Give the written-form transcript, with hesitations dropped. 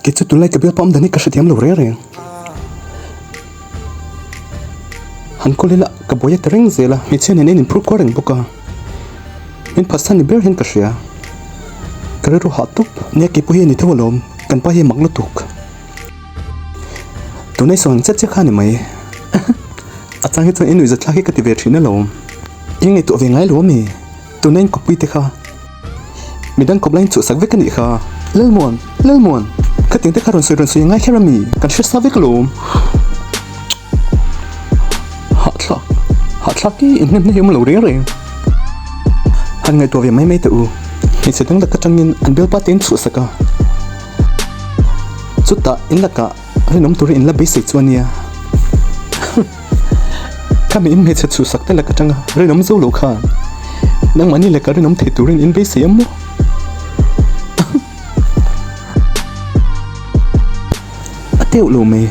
cái chút tụi lại cái biểu bom đàn này cái sự thiam lẩu rồi hắn có lẽ là cái bói cái rừng gì là mình xem này improve quá rừng bốc à mình phát sinh cái biểu hiện cái gì à cái rồi họ tụt nè cái bói này thua lom cần bói mặc nó tụt tụi này xong chết chết khá này mày à chẳng hết tụi anh nuôi rất là cái cái việc gì nữa lom nhưng ngày tụi về ngay luôn mày tụi này kawppui thế khá mình đang cọp lên chuột sắc với cái này khá lơ muộn cái tiếng thế khá rồn sôi ngay khi ra mì cần chết sao với cái lom họ chắc cái em nó hiểu mà lâu rồi hàng ngày tụi về mấy tự mình sẽ đứng là cái trang nhân ăn bữa ba tiếng chuột sắc à chút ta in là cả cái nấm tụi in là basic cho nia cái mình in sẽ chuột sắc thế là cái trang cái nấm dâu lẩu khá đang mà như là cái nấm thịt tụi in basic em mua tiêu lù mày